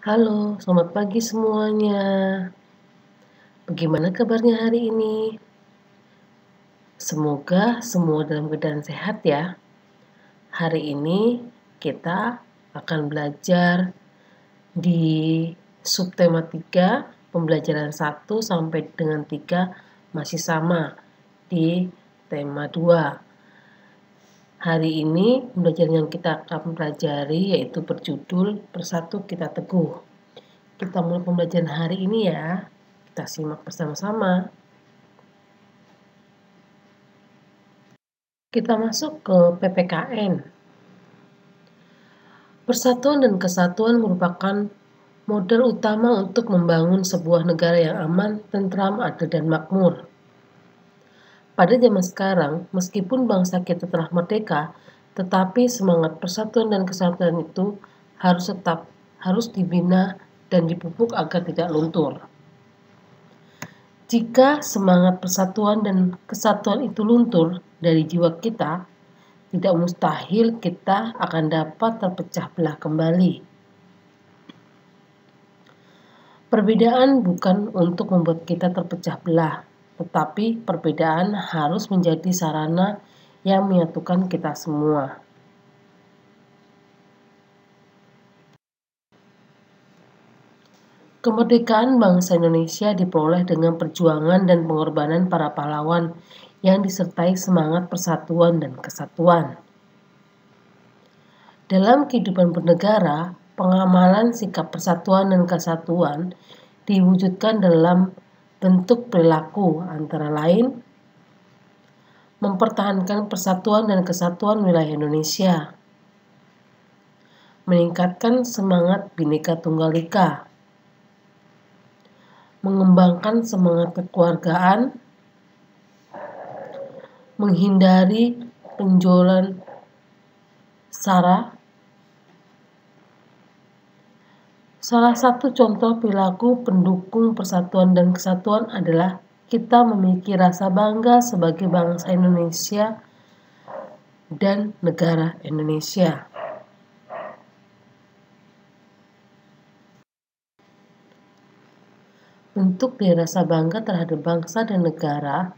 Halo, selamat pagi semuanya. Bagaimana kabarnya hari ini? Semoga semua dalam keadaan sehat ya. Hari ini kita akan belajar di subtema 3, pembelajaran 1 sampai dengan 3 masih sama di tema 2. Hari ini pembelajaran yang kita akan pelajari yaitu berjudul Bersatu Kita Teguh. Kita mulai pembelajaran hari ini ya. Kita simak bersama-sama. Kita masuk ke PPKN. Persatuan dan kesatuan merupakan modal utama untuk membangun sebuah negara yang aman, tentram, adil, dan makmur. Pada zaman sekarang, meskipun bangsa kita telah merdeka, tetapi semangat persatuan dan kesatuan itu harus dibina dan dipupuk agar tidak luntur. Jika semangat persatuan dan kesatuan itu luntur dari jiwa kita, tidak mustahil kita akan dapat terpecah belah kembali. Perbedaan bukan untuk membuat kita terpecah belah, tetapi perbedaan harus menjadi sarana yang menyatukan kita semua. Kemerdekaan bangsa Indonesia diperoleh dengan perjuangan dan pengorbanan para pahlawan yang disertai semangat persatuan dan kesatuan. Dalam kehidupan bernegara, pengamalan sikap persatuan dan kesatuan diwujudkan dalam bentuk perilaku, antara lain mempertahankan persatuan dan kesatuan wilayah Indonesia, meningkatkan semangat Bhinneka Tunggal Ika, mengembangkan semangat kekeluargaan, menghindari penjualan sara. Salah satu contoh perilaku pendukung persatuan dan kesatuan adalah kita memiliki rasa bangga sebagai bangsa Indonesia dan negara Indonesia. Bentuk dari rasa bangga terhadap bangsa dan negara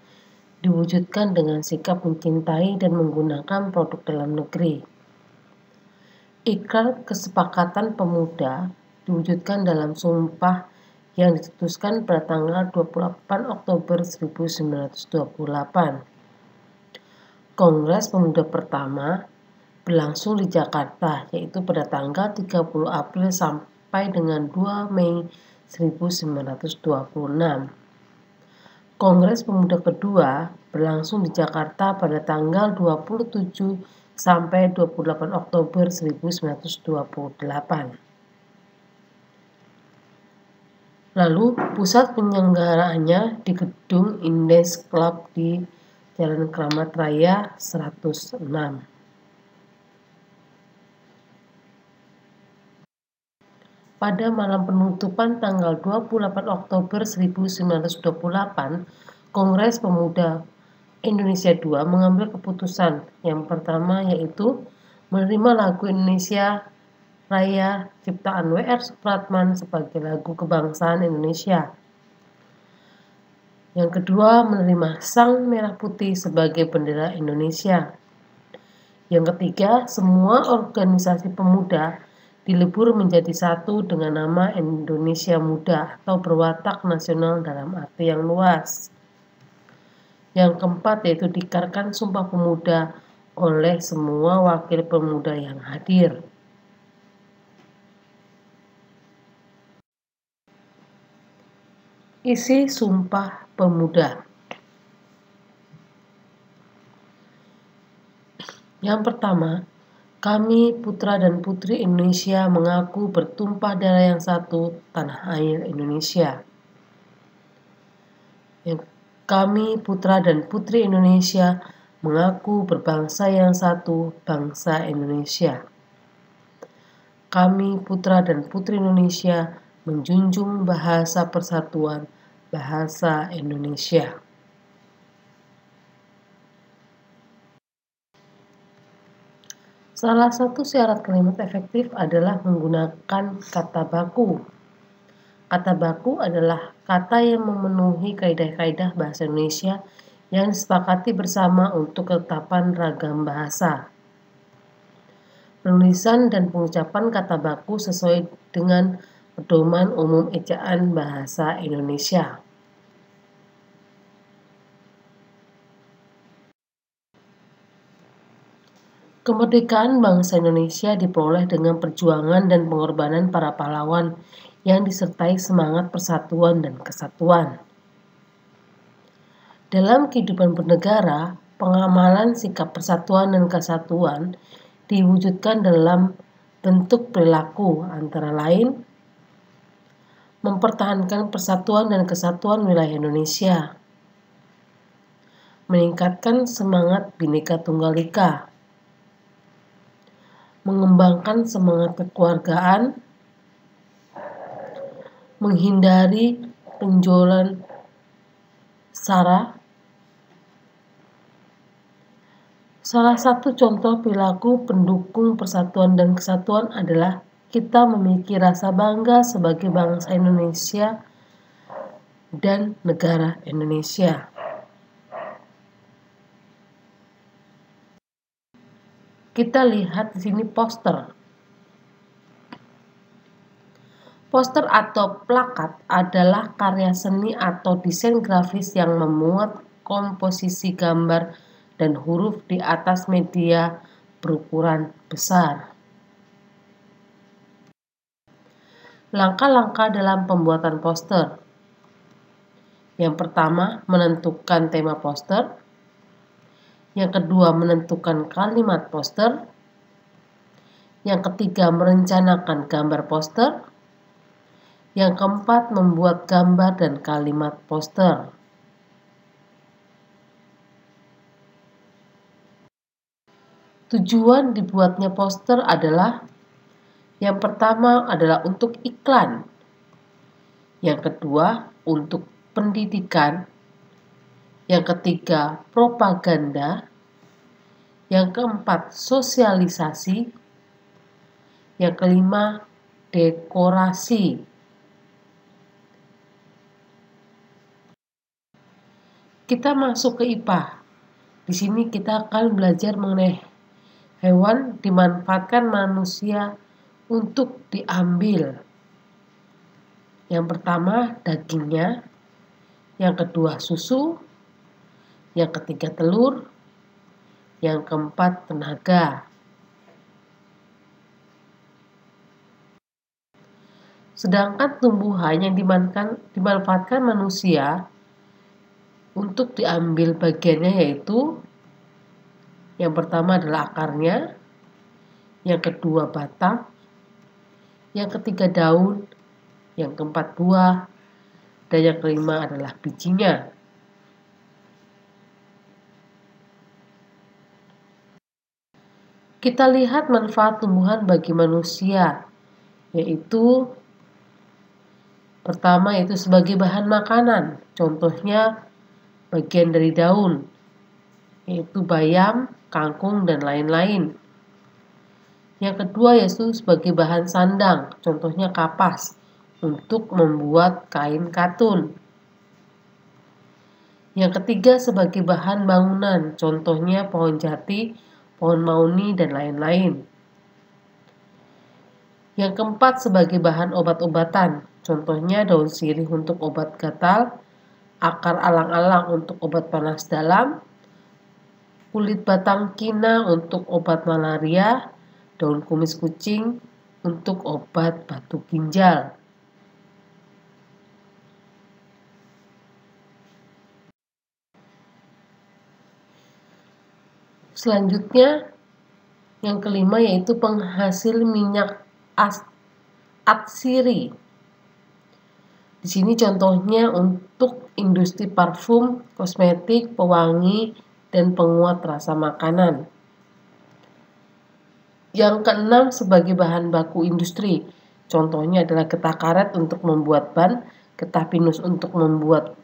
diwujudkan dengan sikap mencintai dan menggunakan produk dalam negeri. Ikrar Kesepakatan Pemuda diwujudkan dalam sumpah yang dicetuskan pada tanggal 28 Oktober 1928. Kongres Pemuda pertama berlangsung di Jakarta, yaitu pada tanggal 30 April sampai dengan 2 Mei 1926. Kongres Pemuda kedua berlangsung di Jakarta pada tanggal 27 sampai 28 Oktober 1928. Lalu pusat penyelenggaraannya di Gedung Indes Club di Jalan Kramat Raya 106. Pada malam penutupan tanggal 28 Oktober 1928, Kongres Pemuda Indonesia II mengambil keputusan yang pertama, yaitu menerima lagu Indonesia Raya ciptaan W.R. Supratman sebagai lagu kebangsaan Indonesia. Yang kedua, menerima Sang Merah Putih sebagai bendera Indonesia. Yang ketiga, semua organisasi pemuda dilebur menjadi satu dengan nama Indonesia Muda atau berwatak nasional dalam arti yang luas. Yang keempat, yaitu diikrarkan Sumpah Pemuda oleh semua wakil pemuda yang hadir. Isi Sumpah Pemuda. Yang pertama, kami putra dan putri Indonesia mengaku bertumpah darah yang satu, tanah air Indonesia. Kami putra dan putri Indonesia mengaku berbangsa yang satu, bangsa Indonesia. Kami putra dan putri Indonesia menjunjung bahasa persatuan, bahasa Indonesia. Salah satu syarat kalimat efektif adalah menggunakan kata baku. Kata baku adalah kata yang memenuhi kaidah-kaidah bahasa Indonesia yang disepakati bersama untuk ketetapan ragam bahasa. Penulisan dan pengucapan kata baku sesuai dengan pedoman umum ejaan bahasa Indonesia. Kemerdekaan bangsa Indonesia diperoleh dengan perjuangan dan pengorbanan para pahlawan yang disertai semangat persatuan dan kesatuan. Dalam kehidupan bernegara, pengamalan sikap persatuan dan kesatuan diwujudkan dalam bentuk perilaku, antara lain mempertahankan persatuan dan kesatuan wilayah Indonesia, meningkatkan semangat Bhinneka Tunggal Ika, mengembangkan semangat kekeluargaan, menghindari penjualan SARA. Salah satu contoh perilaku pendukung persatuan dan kesatuan adalah kita memiliki rasa bangga sebagai bangsa Indonesia dan negara Indonesia. Kita lihat di sini poster. Poster atau plakat adalah karya seni atau desain grafis yang memuat komposisi gambar dan huruf di atas media berukuran besar. Langkah-langkah dalam pembuatan poster. Yang pertama, menentukan tema poster. Yang kedua, menentukan kalimat poster. Yang ketiga, merencanakan gambar poster. Yang keempat, membuat gambar dan kalimat poster. Tujuan dibuatnya poster adalah yang pertama adalah untuk iklan. Yang kedua, untuk pendidikan. Yang ketiga, propaganda. Yang keempat, sosialisasi. Yang kelima, dekorasi. Kita masuk ke IPA. Di sini kita akan belajar mengenai hewan dimanfaatkan manusia untuk diambil. Yang pertama, dagingnya. Yang kedua, susu. Yang ketiga, telur. Yang keempat, tenaga. Sedangkan tumbuhan yang dimanfaatkan manusia untuk diambil bagiannya yaitu yang pertama adalah akarnya, yang kedua batang, yang ketiga daun, yang keempat buah, dan yang kelima adalah bijinya. Kita lihat manfaat tumbuhan bagi manusia, yaitu pertama yaitu sebagai bahan makanan, contohnya bagian dari daun, yaitu bayam, kangkung, dan lain-lain. Yang kedua yaitu sebagai bahan sandang, contohnya kapas, untuk membuat kain katun. Yang ketiga sebagai bahan bangunan, contohnya pohon jati, pohon mauni, dan lain-lain. Yang keempat sebagai bahan obat-obatan, contohnya daun sirih untuk obat gatal, akar alang-alang untuk obat panas dalam, kulit batang kina untuk obat malaria, daun kumis kucing untuk obat batu ginjal. Selanjutnya, yang kelima yaitu penghasil minyak atsiri. Di sini contohnya untuk industri parfum, kosmetik, pewangi, dan penguat rasa makanan. Yang keenam sebagai bahan baku industri. Contohnya adalah getah karet untuk membuat ban, getah pinus untuk membuat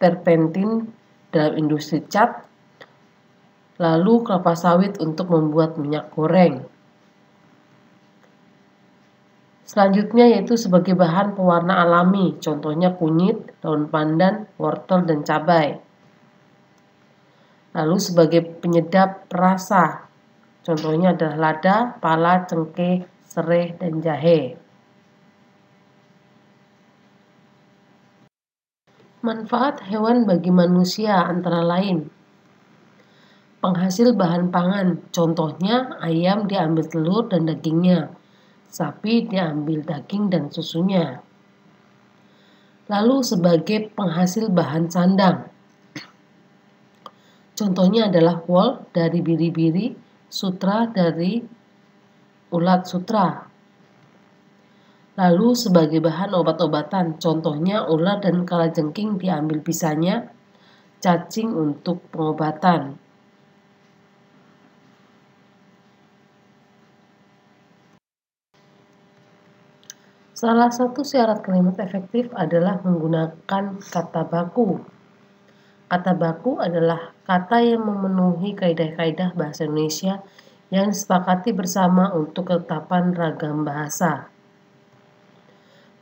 terpentin dalam industri cat, Lalu kelapa sawit untuk membuat minyak goreng. Selanjutnya yaitu sebagai bahan pewarna alami, contohnya kunyit, daun pandan, wortel, dan cabai. Lalu sebagai penyedap rasa, contohnya adalah lada, pala, cengkeh, serai, dan jahe. Manfaat hewan bagi manusia antara lain penghasil bahan pangan, contohnya ayam diambil telur dan dagingnya, sapi diambil daging dan susunya. Lalu sebagai penghasil bahan sandang, contohnya adalah wol dari biri-biri, sutra dari ulat sutra. Lalu sebagai bahan obat-obatan, contohnya ular dan kalajengking diambil bisanya, cacing untuk pengobatan. Salah satu syarat kalimat efektif adalah menggunakan kata baku. Kata baku adalah kata yang memenuhi kaidah-kaidah bahasa Indonesia yang disepakati bersama untuk ketetapan ragam bahasa.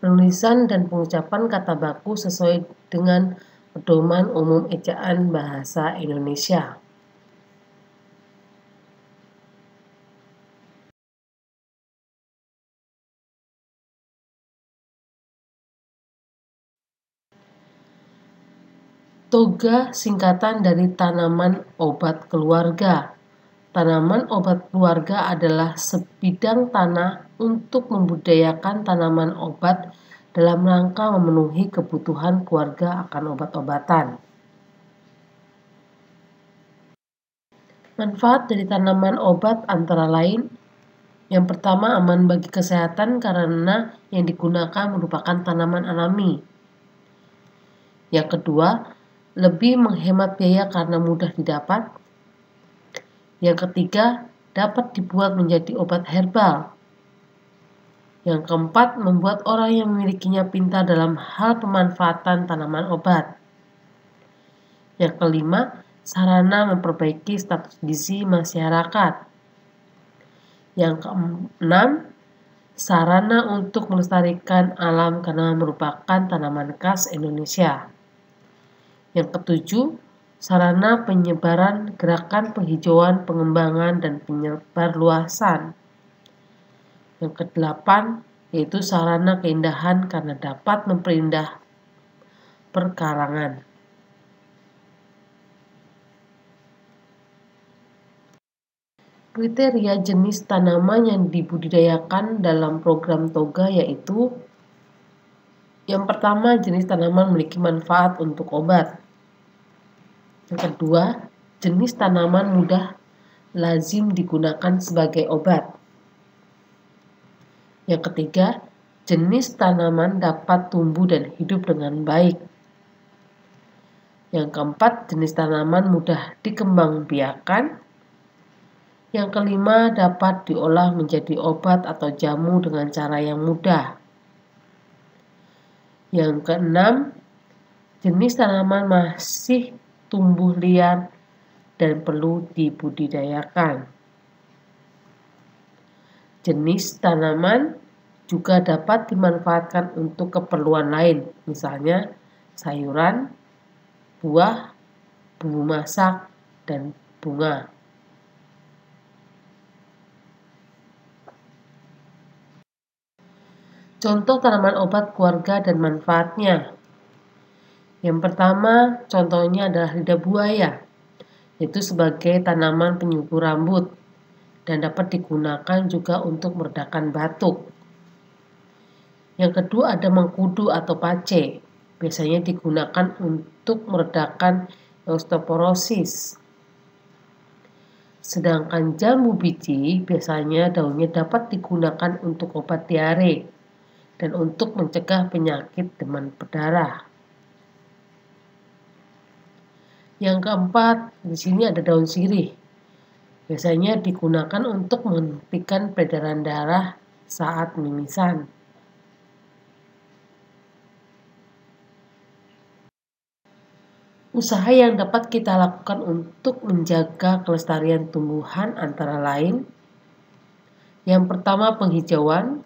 Penulisan dan pengucapan kata baku sesuai dengan pedoman umum ejaan bahasa Indonesia. Toga singkatan dari tanaman obat keluarga. Tanaman obat keluarga adalah sebidang tanah untuk membudidayakan tanaman obat dalam rangka memenuhi kebutuhan keluarga akan obat-obatan. Manfaat dari tanaman obat antara lain, yang pertama aman bagi kesehatan karena yang digunakan merupakan tanaman alami. Yang kedua, lebih menghemat biaya karena mudah didapat. Yang ketiga, dapat dibuat menjadi obat herbal. Yang keempat, membuat orang yang memilikinya pintar dalam hal pemanfaatan tanaman obat. Yang kelima, sarana memperbaiki status gizi masyarakat. Yang keenam, sarana untuk melestarikan alam karena merupakan tanaman khas Indonesia. Yang ketujuh, sarana penyebaran gerakan penghijauan, pengembangan, dan penyebarluasan. Yang kedelapan, yaitu sarana keindahan karena dapat memperindah perkarangan. Kriteria jenis tanaman yang dibudidayakan dalam program Toga yaitu yang pertama, jenis tanaman memiliki manfaat untuk obat. Yang kedua, jenis tanaman mudah lazim digunakan sebagai obat. Yang ketiga, jenis tanaman dapat tumbuh dan hidup dengan baik. Yang keempat, jenis tanaman mudah dikembangbiakan. Yang kelima, dapat diolah menjadi obat atau jamu dengan cara yang mudah. Yang keenam, jenis tanaman masih tumbuh liar dan perlu dibudidayakan. Jenis tanaman juga dapat dimanfaatkan untuk keperluan lain, misalnya sayuran, buah, bumbu masak, dan bunga. Contoh tanaman obat keluarga dan manfaatnya. Yang pertama, contohnya adalah lidah buaya, yaitu sebagai tanaman penyubur rambut dan dapat digunakan juga untuk meredakan batuk. Yang kedua ada mengkudu atau pace, biasanya digunakan untuk meredakan osteoporosis. Sedangkan jambu biji biasanya daunnya dapat digunakan untuk obat diare dan untuk mencegah penyakit demam berdarah. Yang keempat, di sini ada daun sirih. Biasanya digunakan untuk menghentikan peredaran darah saat mimisan. Usaha yang dapat kita lakukan untuk menjaga kelestarian tumbuhan antara lain, yang pertama penghijauan.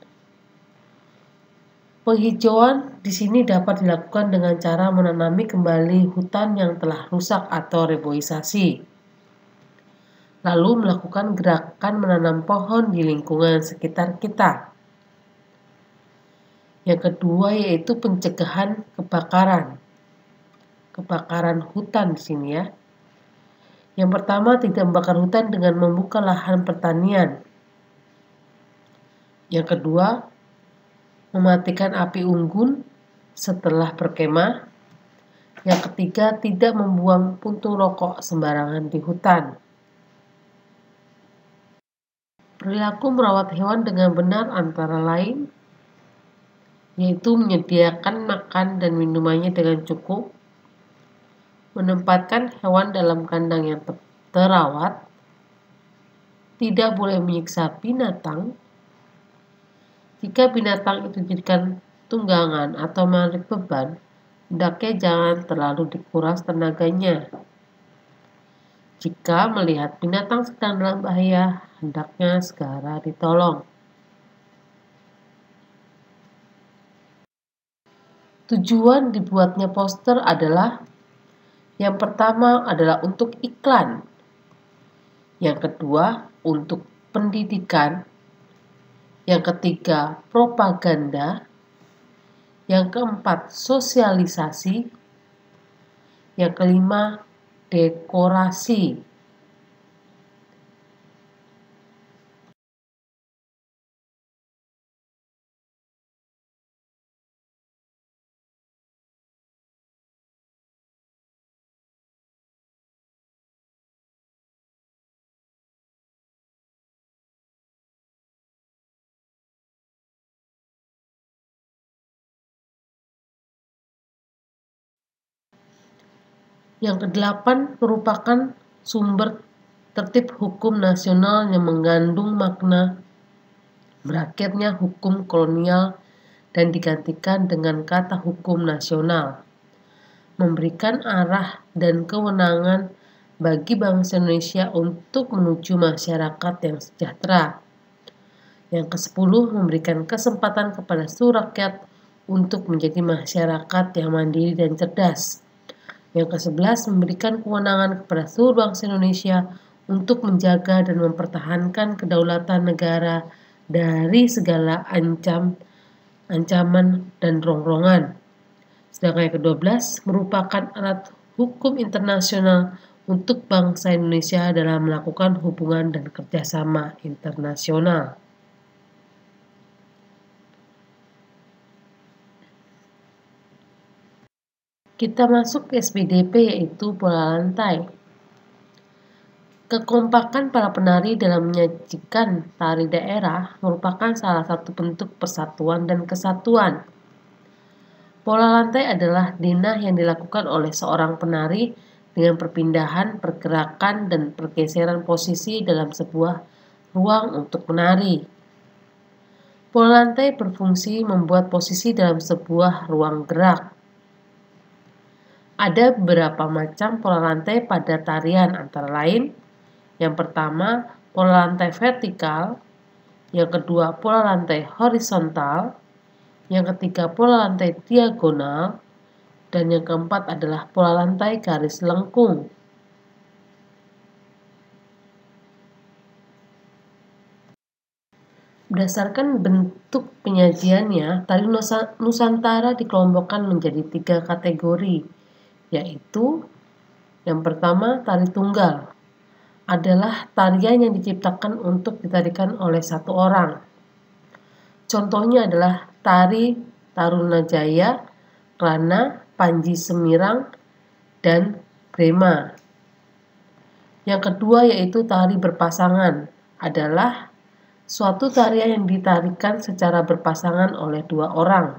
Penghijauan di sini dapat dilakukan dengan cara menanami kembali hutan yang telah rusak atau reboisasi. Lalu melakukan gerakan menanam pohon di lingkungan sekitar kita. Yang kedua yaitu pencegahan kebakaran. Kebakaran hutan di sini ya. Yang pertama, tidak membakar hutan dengan membuka lahan pertanian. Yang kedua, mematikan api unggun setelah berkemah. Yang ketiga, tidak membuang puntung rokok sembarangan di hutan. Perilaku merawat hewan dengan benar antara lain yaitu menyediakan makan dan minumannya dengan cukup, menempatkan hewan dalam kandang yang terawat, tidak boleh menyiksa binatang. Jika binatang itu dijadikan tunggangan atau menarik beban, hendaknya jangan terlalu dikuras tenaganya. Jika melihat binatang sedang dalam bahaya, hendaknya segera ditolong. Tujuan dibuatnya poster adalah yang pertama adalah untuk iklan, yang kedua untuk pendidikan, yang ketiga propaganda, yang keempat sosialisasi, yang kelima dekorasi. Yang kedelapan merupakan sumber tertib hukum nasional yang mengandung makna berakhirnya hukum kolonial dan digantikan dengan kata hukum nasional, memberikan arah dan kewenangan bagi bangsa Indonesia untuk menuju masyarakat yang sejahtera. Yang ke-10 memberikan kesempatan kepada seluruh rakyat untuk menjadi masyarakat yang mandiri dan cerdas. Yang ke-11 memberikan kewenangan kepada seluruh bangsa Indonesia untuk menjaga dan mempertahankan kedaulatan negara dari segala ancaman dan rongrongan. Sedangkan yang ke-12 merupakan alat hukum internasional untuk bangsa Indonesia dalam melakukan hubungan dan kerjasama internasional. Kita masuk ke SBDP yaitu pola lantai. Kekompakan para penari dalam menyajikan tari daerah merupakan salah satu bentuk persatuan dan kesatuan. Pola lantai adalah denah yang dilakukan oleh seorang penari dengan perpindahan, pergerakan, dan pergeseran posisi dalam sebuah ruang untuk menari. Pola lantai berfungsi membuat posisi dalam sebuah ruang gerak. Ada beberapa macam pola lantai pada tarian, antara lain yang pertama pola lantai vertikal, yang kedua pola lantai horizontal, yang ketiga pola lantai diagonal, dan yang keempat adalah pola lantai garis lengkung. Berdasarkan bentuk penyajiannya, tari Nusantara dikelompokkan menjadi 3 kategori, yaitu yang pertama tari tunggal adalah tarian yang diciptakan untuk ditarikan oleh satu orang. Contohnya adalah tari Tarunajaya, Klana, Panji Semirang, dan Grema. Yang kedua yaitu tari berpasangan adalah suatu tarian yang ditarikan secara berpasangan oleh 2 orang.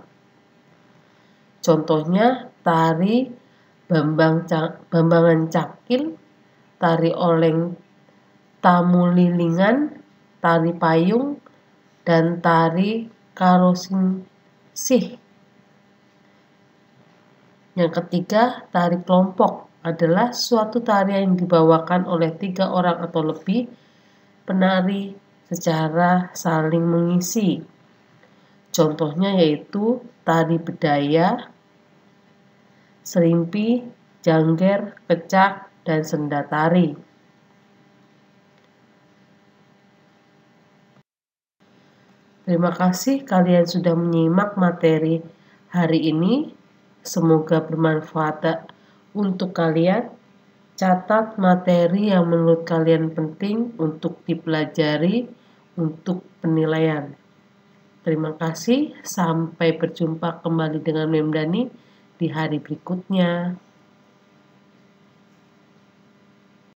Contohnya tari Bambangan Cakil, tari Oleng Tamulilingan, tari Payung, dan tari Karosingsih. Yang ketiga, tari kelompok adalah suatu tarian yang dibawakan oleh 3 orang atau lebih penari secara saling mengisi. Contohnya yaitu tari bedaya, serimpi, jangger, pecak, dan senda tari. Terima kasih kalian sudah menyimak materi hari ini. Semoga bermanfaat untuk kalian. Catat materi yang menurut kalian penting untuk dipelajari untuk penilaian. Terima kasih. Sampai berjumpa kembali dengan Memdani di hari berikutnya.